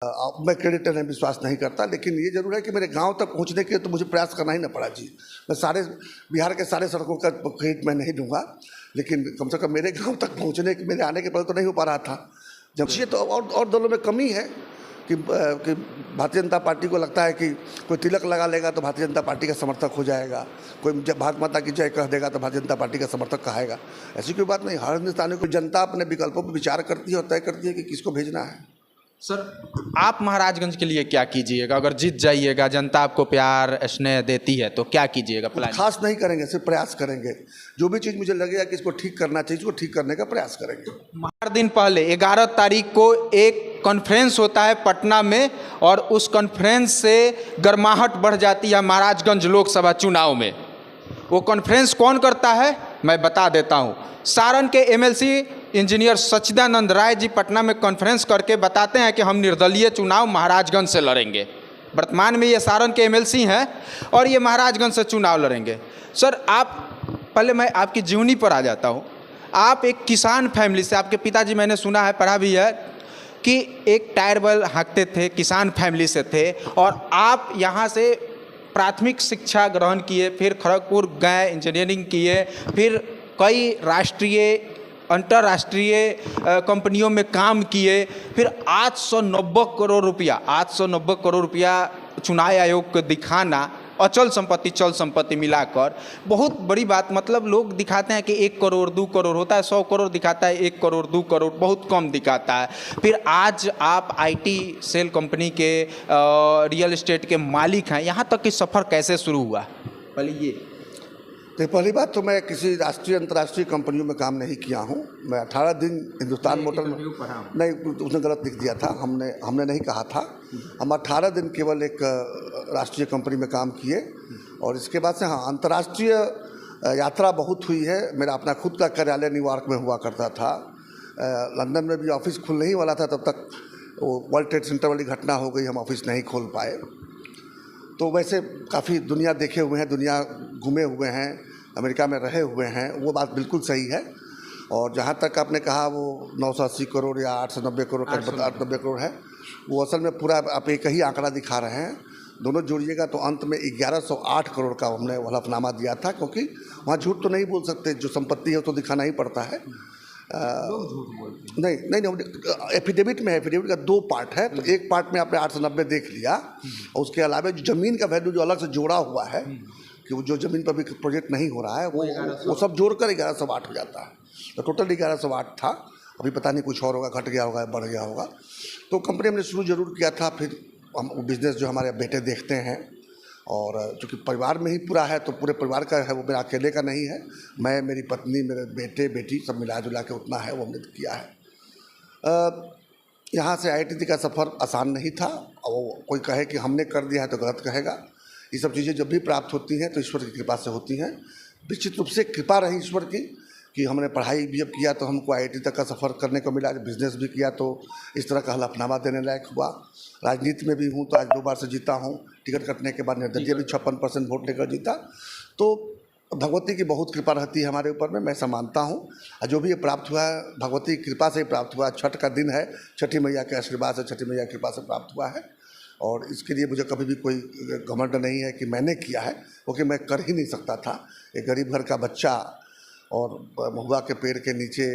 मैं क्रेडिट में विश्वास नहीं करता, लेकिन ये जरूर है कि मेरे गांव तक पहुंचने के तो मुझे प्रयास करना ही ना पड़ा जी। मैं सारे बिहार के सारे सड़कों का क्रेडिट मैं नहीं दूंगा, लेकिन कम से कम मेरे गांव तक पहुंचने के, मेरे आने के पहले तो नहीं हो पा रहा था। जब ये तो और दलों में कमी है कि भारतीय जनता पार्टी को लगता है कि कोई तिलक लगा लेगा तो भारतीय जनता पार्टी का समर्थक हो जाएगा, कोई भारत माता की जय कह देगा तो भारतीय जनता पार्टी का समर्थक कहाएगा। ऐसी कोई बात नहीं। हर हिंदुस्तानी को जनता अपने विकल्पों पर विचार करती है और तय करती है कि किसको भेजना है। सर, आप महाराजगंज के लिए क्या कीजिएगा? अगर जीत जाइएगा, जनता आपको प्यार स्नेह देती है तो क्या कीजिएगा? प्लान खास नहीं करेंगे, सिर्फ प्रयास करेंगे। जो भी चीज़ मुझे लगेगा कि इसको ठीक करना चाहिए, इसको ठीक करने का प्रयास करेंगे। 4 दिन पहले 11 तारीख को एक कॉन्फ्रेंस होता है पटना में, और उस कॉन्फ्रेंस से गर्माहट बढ़ जाती है महाराजगंज लोकसभा चुनाव में। वो कॉन्फ्रेंस कौन करता है मैं बता देता हूँ। सारण के एमएलसी इंजीनियर सच्चिदानंद राय जी पटना में कॉन्फ्रेंस करके बताते हैं कि हम निर्दलीय चुनाव महाराजगंज से लड़ेंगे। वर्तमान में ये सारण के एमएलसी हैं और ये महाराजगंज से चुनाव लड़ेंगे। सर, आप पहले मैं आपकी जीवनी पर आ जाता हूँ। आप एक किसान फैमिली से, आपके पिताजी मैंने सुना है, पढ़ा भी है कि एक टायर बैल हाँकते थे, किसान फैमिली से थे, और आप यहाँ से प्राथमिक शिक्षा ग्रहण किए, फिर खड़गपुर गए, इंजीनियरिंग किए, फिर कई राष्ट्रीय अंतर्राष्ट्रीय कंपनियों में काम किए, फिर 890 करोड़ रुपया चुनाव आयोग को दिखाना, अचल संपत्ति चल संपत्ति मिलाकर बहुत बड़ी बात। मतलब लोग दिखाते हैं कि 1 करोड़ 2 करोड़ होता है, 100 करोड़ दिखाता है, 1 करोड़ 2 करोड़ बहुत कम दिखाता है। फिर आज आप आईटी सेल कंपनी के रियल एस्टेट के मालिक हैं। यहाँ तक कि सफ़र कैसे शुरू हुआ? पहले ये तो पहली बात तो मैं किसी राष्ट्रीय अंतर्राष्ट्रीय कंपनियों में काम नहीं किया हूँ। मैं 18 दिन हिंदुस्तान मोटर में नहीं, उसने गलत लिख दिया था, हमने नहीं कहा था। हम 18 दिन केवल एक राष्ट्रीय कंपनी में काम किए, और इसके बाद से हाँ, अंतर्राष्ट्रीय यात्रा बहुत हुई है। मेरा अपना खुद का कार्यालय न्यूयॉर्क में हुआ करता था। लंदन में भी ऑफिस खुलने ही वाला था, तब तक वो वर्ल्ड ट्रेड सेंटर वाली घटना हो गई, हम ऑफिस नहीं खोल पाए। तो वैसे काफ़ी दुनिया देखे हुए हैं, दुनिया घूमे हुए हैं, अमेरिका में रहे हुए हैं, वो बात बिल्कुल सही है। और जहाँ तक आपने कहा वो 980 करोड़ या 890 करोड़ 890 करोड़ है, वो असल में पूरा आप एक ही आंकड़ा दिखा रहे हैं। दोनों जोड़िएगा तो अंत में 1108 करोड़ का हमने हलफनामा दिया था, क्योंकि वहाँ झूठ तो नहीं बोल सकते, जो संपत्ति है तो दिखाना ही पड़ता है। नहीं, एफिडेविट में, एफिडेविट का 2 पार्ट है। तो एक पार्ट में आपने 890 देख लिया, और उसके अलावा जो ज़मीन का वैल्यू जो अलग से जोड़ा हुआ है कि वो जो ज़मीन पर भी प्रोजेक्ट नहीं हो रहा है, वो सब जोड़कर 1108 हो जाता है। तो टोटल 1108 था। अभी पता नहीं कुछ और होगा, घट गया होगा, बढ़ गया होगा। तो कंपनी हमने शुरू जरूर किया था। फिर हम बिज़नेस जो हमारे बेटे देखते हैं, और चूँकि परिवार में ही पूरा है तो पूरे परिवार का है, वो मेरा अकेले का नहीं है। मैं, मेरी पत्नी, मेरे बेटे बेटी सब मिला जुला के उतना है, वो हमने किया है। यहाँ से आईआईटी का सफ़र आसान नहीं था, और कोई कहे कि हमने कर दिया है तो गलत कहेगा। ये सब चीज़ें जब भी प्राप्त होती हैं तो ईश्वर की कृपा से होती हैं। निश्चित रूप से कृपा रही ईश्वर की कि हमने पढ़ाई भी जब किया तो हमको आईआईटी तक का सफ़र करने को मिला। बिज़नेस भी किया तो इस तरह का हलफनामा देने लायक हुआ। राजनीति में भी हूँ तो आज 2 बार से जीता हूँ। टिकट कटने के बाद निर्दलीय भी 56% वोट लेकर जीता। तो भगवती की बहुत कृपा रहती है हमारे ऊपर में, मैं ऐसा मानता हूँ। और जो भी ये प्राप्त हुआ है भगवती की कृपा से ही प्राप्त हुआ। छठ का दिन है, छठी मैया के आशीर्वाद से, छठी मैया की कृपा से प्राप्त हुआ है। और इसके लिए मुझे कभी भी कोई घमंड नहीं है कि मैंने किया है, क्योंकि मैं कर ही नहीं सकता था। एक गरीब घर का बच्चा और महुआ के पेड़ के नीचे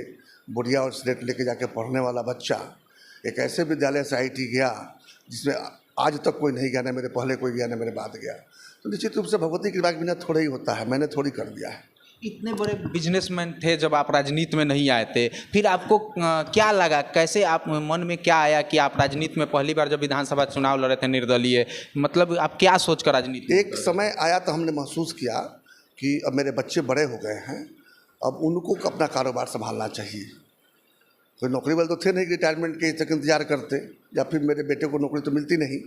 बुढ़िया और स्लेट लेके जाके पढ़ने वाला बच्चा एक ऐसे विद्यालय से आईआईटी गया जिसमें आज तक कोई नहीं गया, ना मेरे पहले कोई गया, ना मेरे बाद गया। तो निश्चित रूप से भगवती की कृपा के बिना थोड़ा ही होता है, मैंने थोड़ी कर दिया है। इतने बड़े बिजनेसमैन थे जब आप राजनीति में नहीं आए थे, फिर आपको क्या लगा, कैसे आप मन में क्या आया कि आप राजनीति में पहली बार जब विधानसभा चुनाव लड़े थे निर्दलीय, मतलब आप क्या सोच कर राजनीति? एक समय आया तो हमने महसूस किया कि अब मेरे बच्चे बड़े हो गए हैं, अब उनको अपना कारोबार संभालना चाहिए। कोई नौकरी वाले तो थे नहीं कि रिटायरमेंट के तक इंतजार करते, या फिर मेरे बेटे को नौकरी तो मिलती नहीं।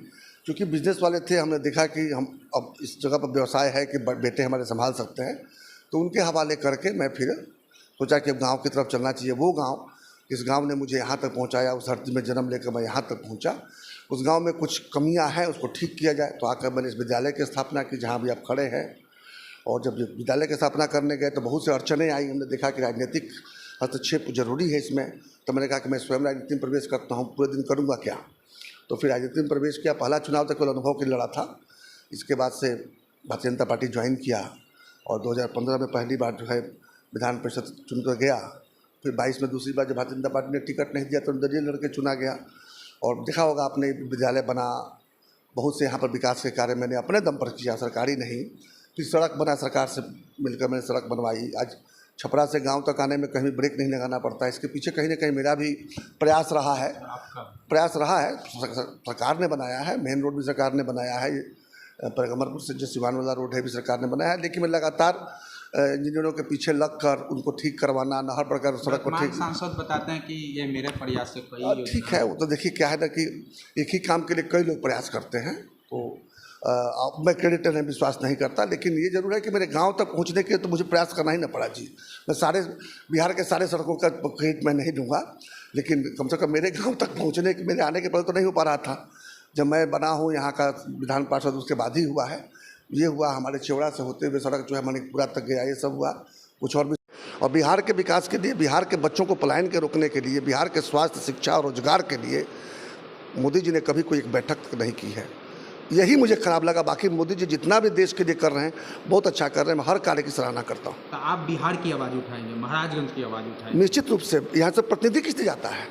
क्योंकि बिजनेस वाले थे, हमने देखा कि हम अब इस जगह पर व्यवसाय है कि बेटे हमारे संभाल सकते हैं, तो उनके हवाले करके मैं फिर सोचा कि अब गाँव की तरफ चलना चाहिए। वो गाँव, इस गाँव ने मुझे यहाँ तक पहुँचाया, उस धरती में जन्म लेकर मैं यहाँ तक पहुँचा। उस गाँव में कुछ कमियाँ हैं, उसको ठीक किया जाए। तो आकर मैंने इस विद्यालय की स्थापना की जहाँ भी आप खड़े हैं। और जब विद्यालय की स्थापना करने गए तो बहुत से अड़चनें आई। हमने देखा कि राजनीतिक हस्तक्षेप जरूरी है इसमें। तो मैंने कहा कि मैं स्वयं राजनीति में प्रवेश करता हूँ, पूरे दिन करूँगा क्या। तो फिर राजनीति में प्रवेश किया। पहला चुनाव तक केवल अनुभव के लिए लड़ा था। इसके बाद से भारतीय जनता पार्टी ज्वाइन किया और 2015 में पहली बार जो है विधान परिषद चुनकर गया। फिर 22 में दूसरी बार जब भारतीय जनता पार्टी ने टिकट नहीं दिया तो निर्दलीय लड़के चुना गया। और देखा होगा आपने, विद्यालय बना, बहुत से यहाँ पर विकास के कार्य मैंने अपने दम पर किया, सरकारी नहीं। फिर सड़क बना, सरकार से मिलकर मैंने सड़क बनवाई। आज छपरा से गांव तक आने में कहीं ब्रेक नहीं लगाना पड़ता है। इसके पीछे कहीं ना कहीं मेरा भी प्रयास रहा है। सरकार ने बनाया है, मेन रोड भी सरकार ने बनाया है, पैगम्बरपुर से जो सिवान वाला रोड है भी सरकार ने बनाया है। लेकिन मैं लगातार इंजीनियरों के पीछे लगकर उनको ठीक करवाना, नहर पर सड़क पर ठीक। सांसद बताते हैं कि ये मेरे प्रयास से कई ठीक है, वो तो देखिए क्या है ना कि एक ही काम के लिए कई लोग प्रयास करते हैं। तो मैं क्रेडिट लेने में विश्वास नहीं करता, लेकिन ये जरूर है कि मेरे गांव तक पहुंचने के लिए तो मुझे प्रयास करना ही ना पड़ा जी। मैं सारे बिहार के सारे सड़कों का क्रेडिट मैं नहीं दूंगा, लेकिन कम से कम मेरे गांव तक पहुंचने के, मेरे आने के पहले तो नहीं हो पा रहा था। जब मैं बना हूँ यहाँ का विधान पार्षद उसके बाद ही हुआ है। ये हुआ हमारे चेवड़ा से होते हुए सड़क जो है मणिपुरा तक गया, ये सब हुआ। कुछ और भी। और बिहार के विकास के लिए, बिहार के बच्चों को पलायन के रोकने के लिए, बिहार के स्वास्थ्य, शिक्षा और रोजगार के लिए मोदी जी ने कभी कोई एक बैठक तक नहीं की है। यही मुझे खराब लगा। बाकी मोदी जी जितना भी देश के लिए कर रहे हैं बहुत अच्छा कर रहे हैं, मैं हर कार्य की सराहना करता हूँ। तो आप बिहार की आवाज़ उठाएंगे, महाराजगंज की आवाज़ उठाएंगे? निश्चित रूप से। यहाँ से प्रतिनिधि किससे जाता है?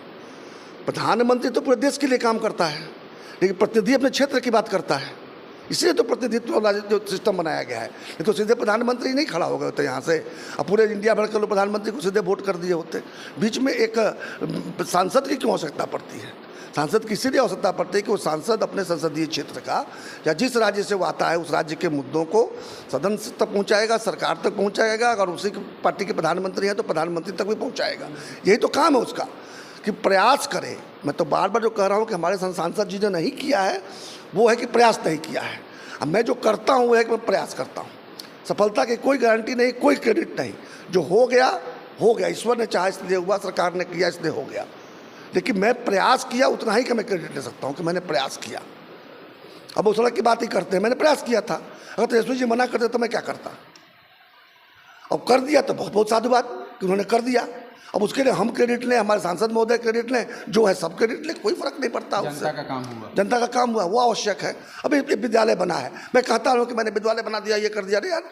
प्रधानमंत्री तो पूरे देश के लिए काम करता है, लेकिन प्रतिनिधि अपने क्षेत्र की बात करता है। इसलिए तो प्रतिनिधित्व वाला जो सिस्टम बनाया गया है। ये तो सीधे प्रधानमंत्री नहीं खड़ा हो गए होते यहाँ से, अब पूरे इंडिया भर के लोग प्रधानमंत्री को सीधे वोट कर दिए होते। बीच में एक सांसद की क्यों आवश्यकता पड़ती है? सांसद की इसलिए आवश्यकता पड़ती है कि वो सांसद अपने संसदीय क्षेत्र का या जिस राज्य से वो आता है उस राज्य के मुद्दों को सदन तक पहुँचाएगा, सरकार तक पहुँचाएगा। अगर उसी पार्टी के प्रधानमंत्री हैं तो प्रधानमंत्री तक भी पहुँचाएगा। यही तो काम है उसका कि प्रयास करे। मैं तो बार बार जो कह रहा हूँ कि हमारे सांसद जी ने नहीं किया है वो है कि प्रयास नहीं किया है। अब मैं जो करता हूँ वो है कि मैं प्रयास करता हूँ। सफलता की कोई गारंटी नहीं, कोई क्रेडिट नहीं। जो हो गया हो गया, ईश्वर ने चाहा इसलिए हुआ, सरकार ने किया इसलिए हो गया। लेकिन मैं प्रयास किया उतना ही का मैं क्रेडिट ले सकता हूँ कि मैंने प्रयास किया। अब वो सड़क की बात ही करते हैं, मैंने प्रयास किया था। अगर तेजस्वी जी मना करते तो मैं क्या करता? अब कर दिया तो बहुत बहुत साधुवाद कि उन्होंने कर दिया। अब उसके लिए हम क्रेडिट लें, हमारे सांसद महोदय क्रेडिट लें, जो है सब क्रेडिट लें, कोई फर्क नहीं पड़ता। जनता का काम हुआ, जनता का काम हुआ, वो आवश्यक है। अभी विद्यालय बना है, मैं कहता हूँ कि मैंने विद्यालय बना दिया, ये कर दिया। अरे यार,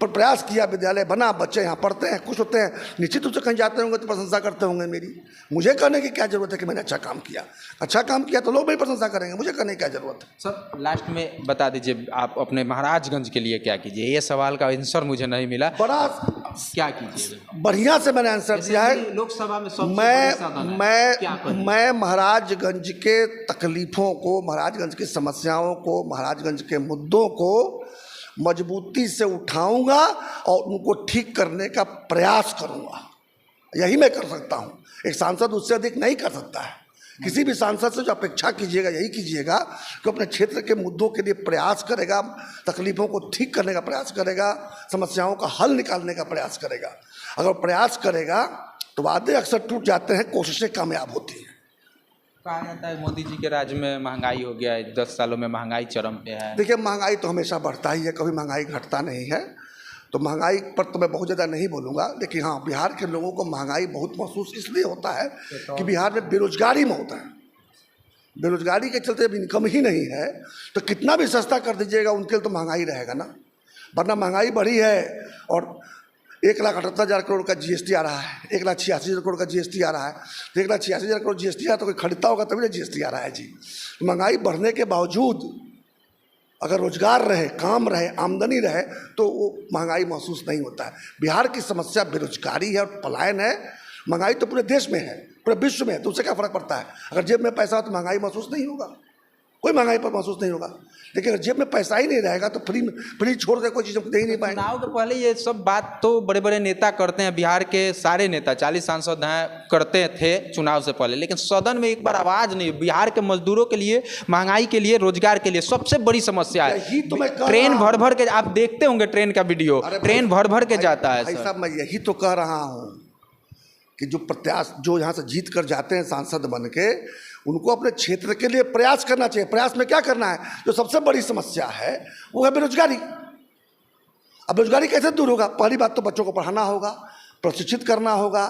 पर प्रयास किया, विद्यालय बना, बच्चे यहाँ पढ़ते हैं, खुश होते हैं। निश्चित रूप से कहीं जाते होंगे तो प्रशंसा करते होंगे मेरी। मुझे कहने की क्या जरूरत है कि मैंने अच्छा काम किया? अच्छा काम किया तो लोग मेरी प्रशंसा करेंगे, मुझे कहने की क्या जरूरत है? सर लास्ट में बता दीजिए आप अपने महाराजगंज के लिए क्या कीजिए? ये सवाल का आंसर मुझे नहीं मिला। बड़ा क्या कीजिएगा? बढ़िया से मैंने आंसर दिया है। लोकसभा में मैं महाराजगंज के तकलीफों को, महाराजगंज की समस्याओं को, महाराजगंज के मुद्दों को मजबूती से उठाऊंगा और उनको ठीक करने का प्रयास करूंगा। यही मैं कर सकता हूं। एक सांसद उससे अधिक नहीं कर सकता है। किसी भी सांसद से जो अपेक्षा कीजिएगा यही कीजिएगा कि अपने क्षेत्र के मुद्दों के लिए प्रयास करेगा, तकलीफों को ठीक करने का प्रयास करेगा, समस्याओं का हल निकालने का प्रयास करेगा। अगर प्रयास करेगा तो वादे अक्सर टूट जाते हैं, कोशिशें कामयाब होती हैं। कहा जाता है मोदी जी के राज्य में महंगाई हो गया है, 10 सालों में महंगाई चरम पे है। देखिए, महंगाई तो हमेशा बढ़ता ही है, कभी महंगाई घटता नहीं है। तो महंगाई पर तो मैं बहुत ज़्यादा नहीं बोलूँगा, लेकिन हाँ, बिहार के लोगों को महंगाई बहुत महसूस इसलिए होता है कि बिहार में बेरोजगारी में होता है। बेरोजगारी के चलते जब इनकम ही नहीं है तो कितना भी सस्ता कर दीजिएगा उनके लिए तो महंगाई रहेगा ना। वरना महंगाई बढ़ी है और 1,78,000 करोड़ का जीएसटी आ रहा है, 1,86,000 करोड़ का जीएसटी आ रहा है। तो 1,86,000 करोड़ जीएसटी आ तो कोई खरीदता होगा तभी ना जीएसटी आ रहा है जी। तो महंगाई बढ़ने के बावजूद अगर रोजगार रहे, काम रहे, आमदनी रहे तो वो महंगाई महसूस नहीं होता है। बिहार की समस्या बेरोजगारी है और पलायन है। महंगाई तो पूरे देश में है, पूरे विश्व में है, तो उससे क्या फ़र्क पड़ता है? अगर जेब में पैसा हो तो महंगाई महसूस नहीं होगा, कोई महंगाई पर महसूस नहीं होगा। लेकिन अगर जेब में पैसा ही नहीं रहेगा तो फ्री छोड़ के कोई चीज़ हम दे ही नहीं पाएंगे। चुनाव के पहले ये सब बात तो बड़े बड़े नेता करते हैं, बिहार के सारे नेता 40 सांसद हैं करते थे चुनाव से पहले, लेकिन सदन में एक बार आवाज़ नहीं। बिहार के मजदूरों के लिए, महंगाई के लिए, रोजगार के लिए सबसे बड़ी समस्या है। तो मैं ट्रेन भर भर के, आप देखते होंगे ट्रेन का वीडियो, ट्रेन भर भर के जाता है। भाई साहब, मैं यही तो कह रहा हूँ कि जो यहाँ से जीत कर जाते हैं सांसद बन के, उनको अपने क्षेत्र के लिए प्रयास करना चाहिए। प्रयास में क्या करना है? जो सबसे बड़ी समस्या है वो है बेरोजगारी। अब बेरोजगारी कैसे दूर होगा? पहली बात तो बच्चों को पढ़ाना होगा, प्रशिक्षित करना होगा,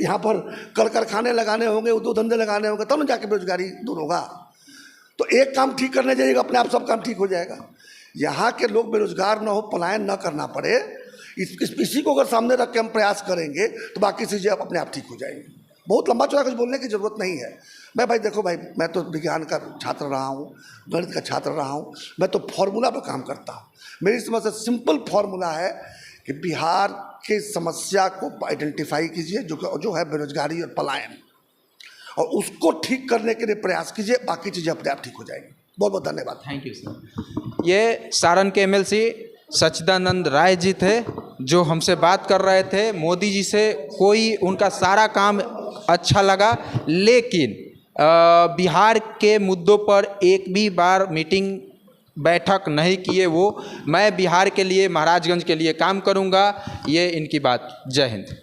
यहाँ पर कल कारखाने लगाने होंगे, उद्योग धंधे लगाने होंगे, तब न जाके बेरोजगारी दूर होगा। एक काम ठीक करने जाइएगा, अपने आप सब काम ठीक हो जाएगा। यहाँ के लोग बेरोजगार ना हो, पलायन ना करना पड़े, इसी को अगर सामने रख के हम प्रयास करेंगे तो बाकी चीज़ें अपने आप ठीक हो जाएंगी। बहुत लंबा चौड़ा कुछ बोलने की ज़रूरत नहीं है। मैं भाई देखो भाई, मैं तो विज्ञान का छात्र रहा हूँ, गणित का छात्र रहा हूँ, मैं तो फार्मूला पर काम करता हूँ। मेरी समझ से सिंपल फार्मूला है कि बिहार के समस्या को आइडेंटिफाई कीजिए, जो है बेरोजगारी और पलायन, और उसको ठीक करने के लिए प्रयास कीजिए, बाकी चीज़ें अपने आप ठीक हो जाएंगी। बहुत बहुत धन्यवाद। Thank you sir. ये सारण के एमएलसी सच्चिदानंद राय जी थे, जो हमसे बात कर रहे थे। मोदी जी से कोई उनका सारा काम अच्छा लगा, लेकिन बिहार के मुद्दों पर एक भी बार मीटिंग बैठक नहीं किए वो। मैं बिहार के लिए, महाराजगंज के लिए काम करूंगा, ये इनकी बात। जय हिंद।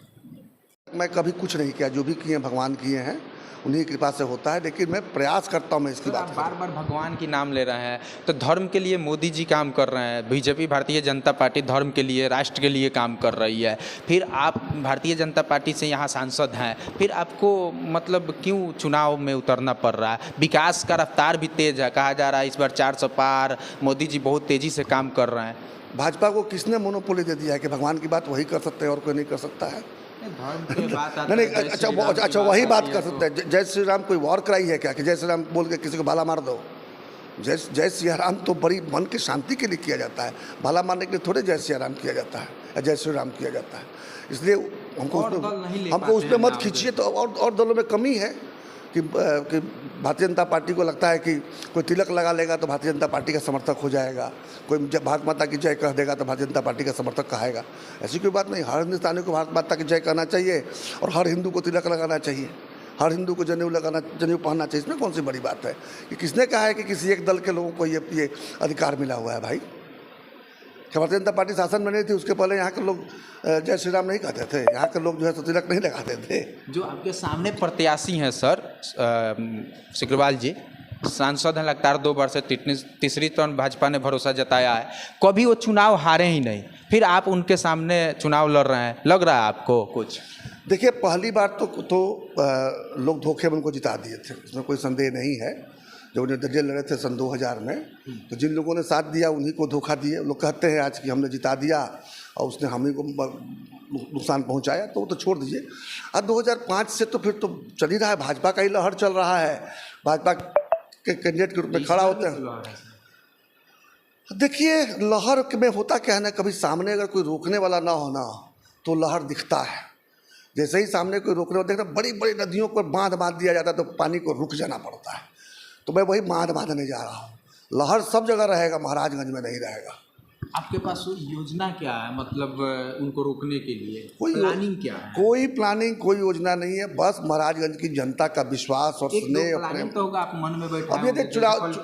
मैं कभी कुछ नहीं किया, जो भी किए भगवान किए हैं, उन्हीं की कृपा से होता है, लेकिन मैं प्रयास करता हूँ मैं इसकी बात। बार बार भगवान की नाम ले रहे हैं, तो धर्म के लिए मोदी जी काम कर रहे हैं, बीजेपी भारतीय जनता पार्टी धर्म के लिए, राष्ट्र के लिए काम कर रही है। फिर आप भारतीय जनता पार्टी से यहाँ सांसद हैं, फिर आपको मतलब क्यों चुनाव में उतरना पड़ रहा है? विकास का रफ्तार भी तेज है, कहा जा रहा है इस बार 400 पार, मोदी जी बहुत तेज़ी से काम कर रहे हैं। भाजपा को किसने मोनोपोली दे दिया है कि भगवान की बात वही कर सकते हैं और कोई नहीं कर सकता है? नहीं, अच्छा वही बात कर सकते हैं। जय श्री राम कोई वॉर कराई है क्या कि जय श्री राम बोल के किसी को भाला मार दो? जय श्री राम तो बड़ी मन की शांति के लिए किया जाता है, भाला मारने के लिए थोड़े जय श्री राम किया जाता है या जय श्री राम किया जाता है। इसलिए हमको उस पर मत खींचिए। तो और दलों में कमी है कि भारतीय जनता पार्टी को लगता है कि कोई तिलक लगा लेगा तो भारतीय जनता पार्टी का समर्थक हो जाएगा, कोई भारत माता की जय कह देगा तो भारतीय जनता पार्टी का समर्थक कहेगा। ऐसी कोई बात नहीं। हर हिंदुस्तानी को भारत माता की जय कहना चाहिए और हर हिंदू को तिलक लगाना चाहिए, हर हिंदू को जनेऊ पहनना चाहिए। इसमें कौन सी बड़ी बात है? कि किसने कहा है कि किसी एक दल के लोगों को ये अधिकार मिला हुआ है? भाई, भारतीय जनता पार्टी शासन में नहीं थी उसके पहले यहाँ के लोग जय श्री राम नहीं कहते थे, यहाँ के लोग जो है तो तिलक नहीं लगाते थे। जो आपके सामने प्रत्याशी हैं सर, सिग्रीवाल जी सांसद हैं लगातार 2 बार से, तीसरी टर्म भाजपा ने भरोसा जताया है, कभी वो चुनाव हारे ही नहीं, फिर आप उनके सामने चुनाव लड़ रहे हैं, लग रहा है आपको कुछ? देखिए, पहली बार तो लोग धोखे में उनको जिता दिए थे, उसमें कोई संदेह नहीं है। जब निर्दलीय लड़े थे सन 2000 में, तो जिन लोगों ने साथ दिया उन्हीं को धोखा दिए। लोग कहते हैं आज कि हमने जिता दिया और उसने हम ही को नुकसान पहुंचाया, तो वो तो छोड़ दीजिए। अब 2005 से तो फिर तो चल ही रहा है, भाजपा का ही लहर चल रहा है, भाजपा के कैंडिडेट के रूप में खड़ा होते हैं। देखिए, लहर में होता क्या है ना, कभी सामने अगर कोई रोकने वाला ना हो ना तो लहर दिखता है। जैसे ही सामने कोई रोकने वाला देखता, बड़ी बड़ी नदियों को बांध दिया जाता है तो पानी को रुक जाना पड़ता है। तो मैं वही बांधने जा रहा हूँ। लहर सब जगह रहेगा, महाराजगंज में नहीं रहेगा। आपके पास योजना क्या है, मतलब उनको रोकने के लिए कोई प्लानिंग क्या है? कोई प्लानिंग, कोई योजना नहीं है। बस महाराजगंज की जनता का विश्वास और स्नेह अपने तो होगा, आप मन में बैठे। अब ये देख,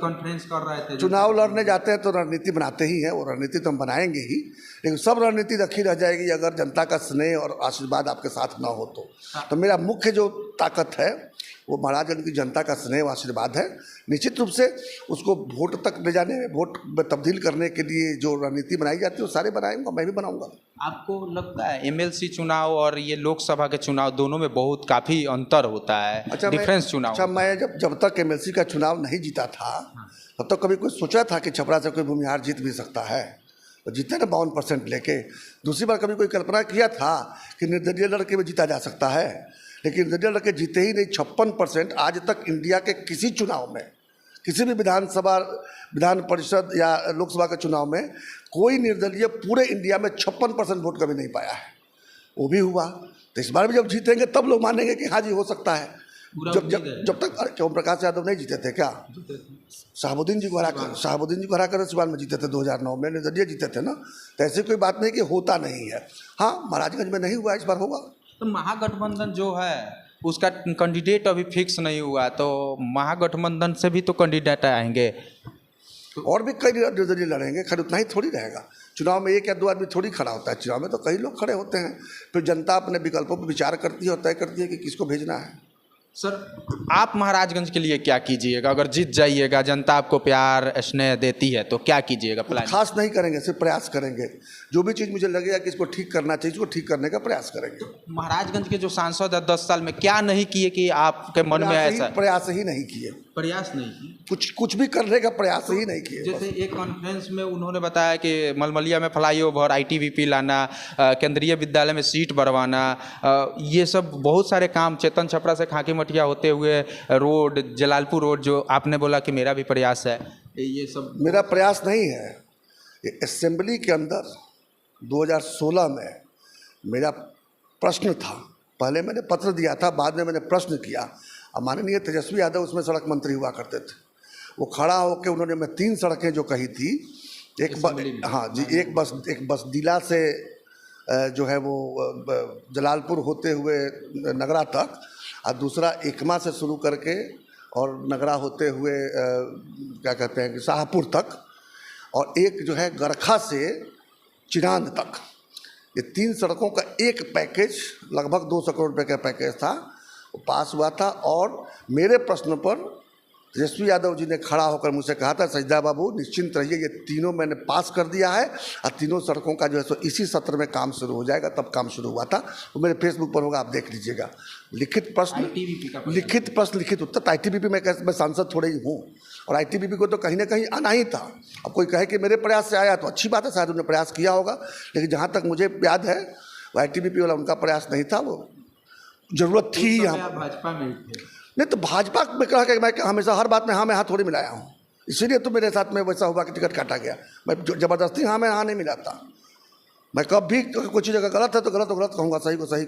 कॉन्फ्रेंस कर रहे थे, चुनाव लड़ने जाते हैं तो रणनीति बनाते ही हैं, वो रणनीति तो हम बनाएंगे ही, लेकिन सब रणनीति रखी रह जाएगी अगर जनता का स्नेह और आशीर्वाद आपके साथ ना हो तो मेरा मुख्य जो ताकत है वो महाराजगंज की जनता का स्नेह आशीर्वाद है। निश्चित रूप से उसको वोट तक ले जाने में, वोट में तब्दील करने के लिए जो रणनीति बनाई जाती है वो सारे बनाएंगा, मैं भी बनाऊंगा। आपको लगता है एमएलसी चुनाव और ये लोकसभा के चुनाव दोनों में बहुत काफ़ी अंतर होता है? अच्छा, डिफरेंस चुनाव। अच्छा, मैं जब तक एमएलसी का चुनाव नहीं जीता था तब तक कभी कोई सोचा था कि छपरा से कोई भूमिहार जीत भी सकता है? तो जीते ना 52% लेके। दूसरी बार कभी कोई कल्पना किया था कि निर्दलीय लड़के में जीता जा सकता है? लेकिन निर्दलीय लड़के जीते ही नहीं। 56% आज तक इंडिया के किसी चुनाव में, किसी भी विधान परिषद या लोकसभा के चुनाव में कोई निर्दलीय पूरे इंडिया में 56% वोट कभी नहीं पाया है। वो भी हुआ, तो इस बार भी जब जीतेंगे तब लोग मानेंगे कि हाँ जी हो सकता है। जब तक ओम प्रकाश यादव नहीं जीते थे क्या? शहाबुद्दीन जी को हरा कर सिवान में जीते थे 2009 में, निर्दलीय जीते थे ना। तो ऐसी कोई बात नहीं कि होता नहीं है। हाँ, महाराजगंज में नहीं हुआ, इस बार होगा। तो महागठबंधन जो है उसका कैंडिडेट अभी फिक्स नहीं हुआ, तो महागठबंधन से भी तो कैंडिडेट आएंगे और भी कई निर्दलीय लड़ेंगे। खैर उतना ही थोड़ी रहेगा। चुनाव में 1 या 2 आदमी थोड़ी खड़ा होता है, चुनाव में तो कई लोग खड़े होते हैं। फिर जनता अपने विकल्पों पर विचार करती है और तय करती है कि किसको भेजना है। सर, आप महाराजगंज के लिए क्या कीजिएगा? अगर जीत जाइएगा, जनता आपको प्यार स्नेह देती है तो क्या कीजिएगा? प्लान खास नहीं करेंगे, सिर्फ प्रयास करेंगे। जो भी चीज़ मुझे लगेगा कि इसको ठीक करना चाहिए, इसको ठीक करने का प्रयास करेंगे। महाराजगंज के जो सांसद है 10 साल में क्या नहीं किए कि आपके मन में ऐसा? प्रयास ही नहीं किए। प्रयास नहीं की। कुछ भी करने का प्रयास ही नहीं किए। जैसे एक कॉन्फ्रेंस में उन्होंने बताया कि मलमलिया में फ्लाईओवर, आईटीबीपी लाना, केंद्रीय विद्यालय में सीट बढ़वाना, ये सब बहुत सारे काम, चेतन छपरा से खाकी मठिया होते हुए रोड, जलालपुर रोड, जो आपने बोला कि मेरा भी प्रयास है, ये सब मेरा प्रयास नहीं है। ये असेंबली के अंदर 2016 में मेरा प्रश्न था, पहले मैंने पत्र दिया था, बाद में मैंने प्रश्न किया। अब माननीय तेजस्वी यादव उसमें सड़क मंत्री हुआ करते थे, वो खड़ा होकर उन्होंने मैं 3 सड़कें जो कही थी, हाँ जी, एक बसडीला से जो है वो जलालपुर होते हुए नगरा तक, और दूसरा एकमा से शुरू करके और नगरा होते हुए क्या कहते हैं कि शाहपुर तक, और एक जो है गरखा से चिरांद तक। ये 3 सड़कों का एक पैकेज, लगभग 200 करोड़ रुपये का पैकेज था, वो पास हुआ था। और मेरे प्रश्न पर तेजस्वी यादव जी ने खड़ा होकर मुझसे कहा था, सजदा बाबू निश्चिंत रहिए, ये तीनों मैंने पास कर दिया है और तीनों सड़कों का जो है सो इसी सत्र में काम शुरू हो जाएगा। तब काम शुरू हुआ था, वो मेरे फेसबुक पर होगा, आप देख लीजिएगा। लिखित प्रश्न, लिखित उत्तर। आईटीबीपी में सांसद थोड़े ही हूँ, और आईटीबीपी को तो कहीं ना कहीं आना ही था। अब कोई कहे कि मेरे प्रयास से आया तो अच्छी बात है, शायद उन्होंने प्रयास किया होगा, लेकिन जहाँ तक मुझे याद है वो आईटीबीपी वाला उनका प्रयास नहीं था, वो जरूरत थी यहाँ भाजपा में थे। नहीं तो भाजपा में कहा कि मैं हमेशा हर बात में हाँ मैं हाँ थोड़ी मिलाया हूँ, इसीलिए तो मेरे साथ में वैसा हुआ कि टिकट काटा गया। मैं ज़बरदस्ती हाँ मैं हाँ नहीं मिलाता। मैं कभी कुछ जगह गलत है तो गलत कहूँगा, सही को सही